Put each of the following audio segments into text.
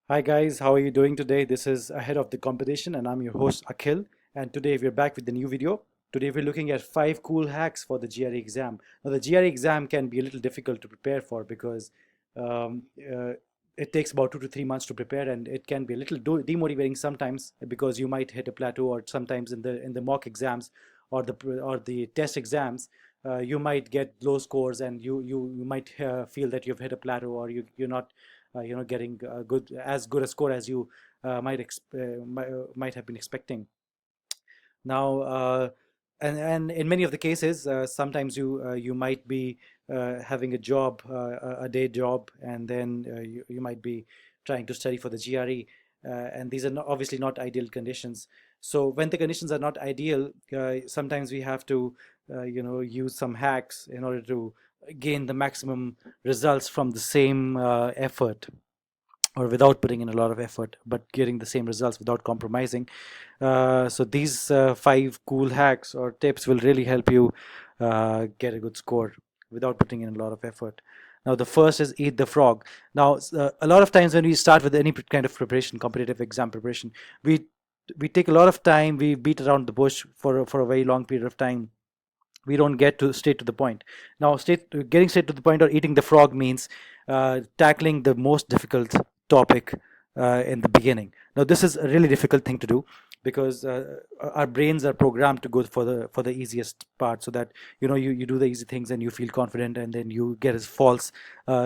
Hi guys, how are you doing today? This is Ahead of the Competition and I'm your host Akhil, and today we're back with a new video. Today we're looking at 5 cool hacks for the GRE exam. Now the GRE exam can be a little difficult to prepare for because um, uh, it takes about 2 to 3 months to prepare, and it can be a little demotivating sometimes because you might hit a plateau, or sometimes in the mock exams or the test exams you might get low scores, and you might feel that you've hit a plateau, or you're not getting good a score as you might have been expecting. Now, and in many of the cases, sometimes you might be having a job, a day job, and then you might be trying to study for the GRE, and these are obviously not ideal conditions. So when the conditions are not ideal, sometimes we have to use some hacks in order to gain the maximum results from the same effort, or without putting in a lot of effort, but getting the same results without compromising. So these 5 cool hacks or tips will really help you get a good score without putting in a lot of effort. Now, the first is eat the frog. Now, a lot of times when we start with any kind of preparation, competitive exam preparation, we take a lot of time. We beat around the bush for a very long period of time. We don't get to straight to the point. Now, getting straight to the point or eating the frog means tackling the most difficult topic in the beginning. Now, this is a really difficult thing to do because our brains are programmed to go for the easiest part, so that you do the easy things and you feel confident, and then you get a false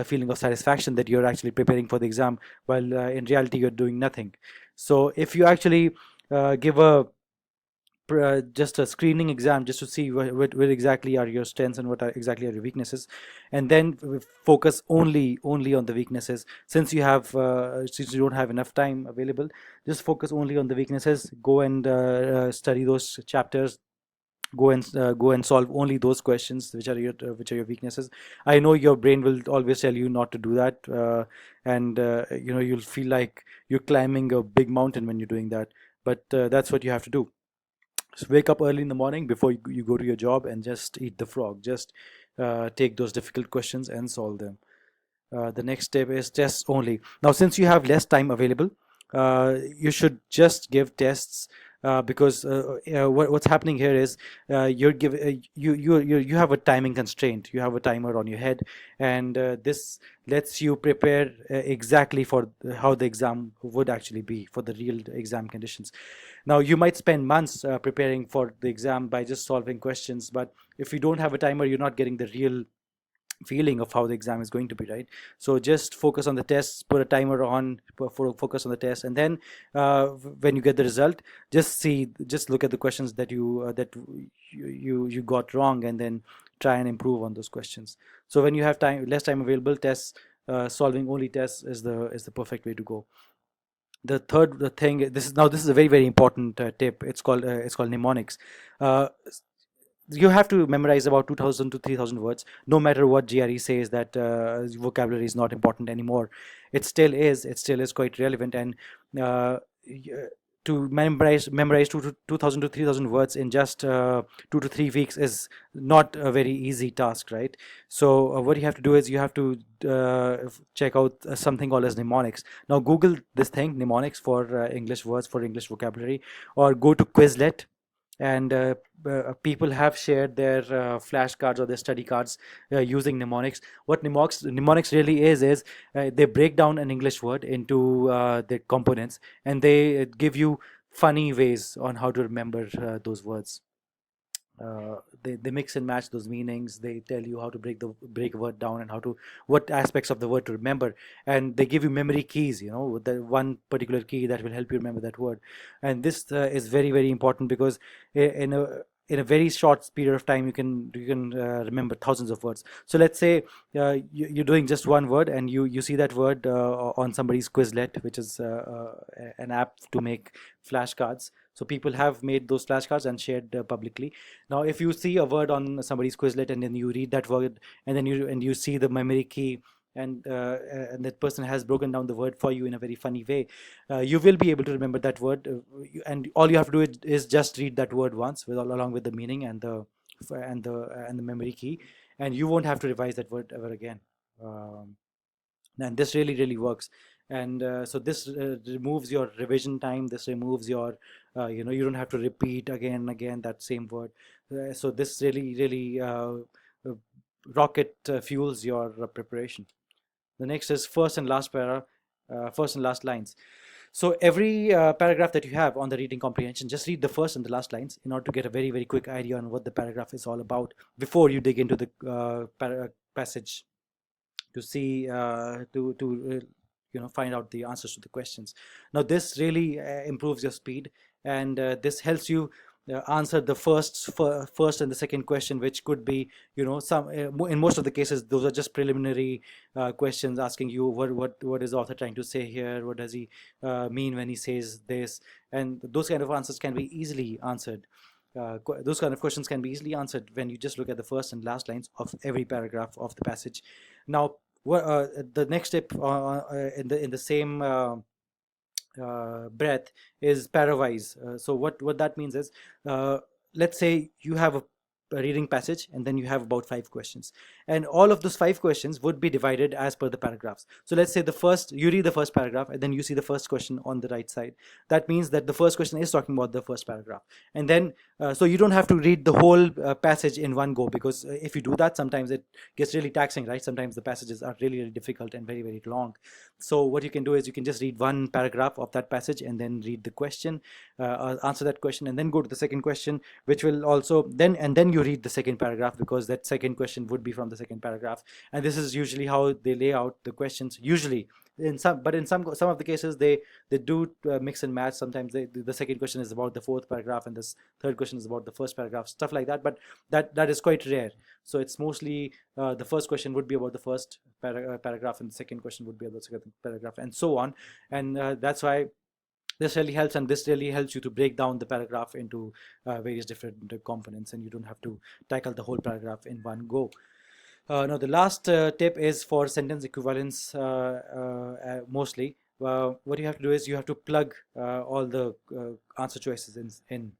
feeling of satisfaction that you're actually preparing for the exam, while in reality you're doing nothing. So if you actually give a just a screening exam, just to see where exactly are your strengths and exactly are your weaknesses, and then focus only on the weaknesses. Since you don't have enough time available, just focus only on the weaknesses. Go and study those chapters. Go and solve only those questions which are your weaknesses. I know your brain will always tell you not to do that, and you'll feel like you're climbing a big mountain when you're doing that, but that's what you have to do. Just wake up early in the morning before you go to your job, and just eat the frog. Just take those difficult questions and solve them. The next step is tests only. Now, since you have less time available, you should just give tests, because what's happening here is you have a timing constraint. You have a timer on your head, and this lets you prepare exactly for how the exam would actually be, for the real exam conditions. Now, you might spend months preparing for the exam by just solving questions, but if you don't have a timer, you're not getting the real feeling of how the exam is going to be, right? So just focus on the tests, put a timer on for focus on the test, and then when you get the result, just look at the questions that you got wrong, and then try and improve on those questions. So when you have less time available, tests, solving only tests is the perfect way to go. The thing, this is a very, very important tip. It's called mnemonics. uh, you have to memorize about 2000 to 3000 words, no matter what GRE says that vocabulary is not important anymore. It still is quite relevant, and uh, y- to memorize 2000 to 3000 words in just 2 to 3 weeks is not a very easy task, right? So what you have to do is you have to check out something called as mnemonics. Now, Google this thing, mnemonics, for English words, for English vocabulary, or go to Quizlet. And people have shared their flashcards or their study cards using mnemonics. What mnemonics really is they break down an English word into the components, and they give you funny ways on how to remember those words. They mix and match those meanings. They tell you how to break a word down, and how to, what aspects of the word to remember. And they give you memory keys, with the one particular key that will help you remember that word. And this is very, very important, because in a very short period of time you can remember thousands of words. So let's say you're doing just one word, and you see that word on somebody's Quizlet, which is an app to make flashcards. So people have made those flashcards and shared publicly. Now, if you see a word on somebody's Quizlet, and then you read that word, and then you see the memory key, and that person has broken down the word for you in a very funny way, you will be able to remember that word. And all you have to do is just read that word once, along with the meaning and the memory key, and you won't have to revise that word ever again. And this really, really works. And so this removes your revision time. This removes your you don't have to repeat again and again that same word. So this really uh, rocket fuels your preparation. The next is first and last lines. So every paragraph that you have on the reading comprehension, just read the first and the last lines in order to get a very quick idea on what the paragraph is all about before you dig into the passage to see find out the answers to the questions. Now this really improves your speed, and this helps you answer the first and the second question, which could be, some in most of the cases those are just preliminary questions asking you what is the author trying to say here, what does he mean when he says this, and those kind of answers can be easily answered. Those kind of questions can be easily answered when you just look at the first and last lines of every paragraph of the passage. Now, the next step in the same breadth is pairwise. So what that means is, let's say you have a reading passage and then you have about 5 questions, and all of those 5 questions would be divided as per the paragraphs. So let's say you read the first paragraph and then you see the first question on the right side. That means that the first question is talking about the first paragraph, and then so you don't have to read the whole passage in one go, because if you do that, sometimes it gets really taxing, right? Sometimes the passages are really difficult and very long. So what you can do is you can just read one paragraph of that passage and then read the question, answer that question, and then go to the second question, which will also then you read the second paragraph, because that second question would be from the second paragraph. And this is usually how they lay out the questions, usually. In some of the cases, they do mix and match. Sometimes the second question is about the fourth paragraph and this third question is about the first paragraph, stuff like that, but that is quite rare. So it's mostly the first question would be about the first paragraph, and the second question would be about the second paragraph, and so on. And that's why this really helps, and this really helps you to break down the paragraph into various different components, and you don't have to tackle the whole paragraph in one go. Now the last tip is for sentence equivalence. Mostly what you have to do is you have to plug all the answer choices in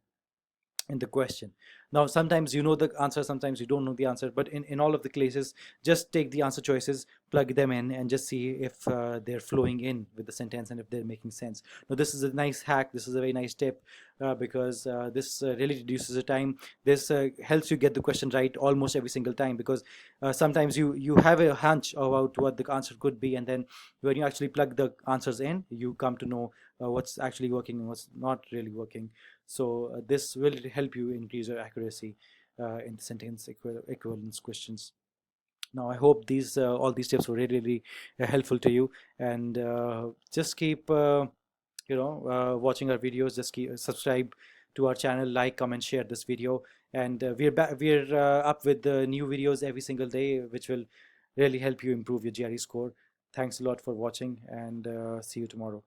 the question. Now sometimes you know the answer, sometimes you don't know the answer, but in all of the cases, just take the answer choices, plug them in, and just see if they're flowing in with the sentence and if they're making sense. Now this is a nice hack, this is a very nice tip, because this really reduces the time. This helps you get the question right almost every single time, because sometimes you have a hunch about what the answer could be, and then when you actually plug the answers in, you come to know what's actually working and what's not really working. So this will help you increase your accuracy in the sentence equivalence questions. Now I hope these all these tips were really helpful to you, and just keep watching our videos. Just keep subscribe to our channel, like, comment, share this video, and we're up with new videos every single day, which will really help you improve your GRE score. Thanks a lot for watching, and see you tomorrow.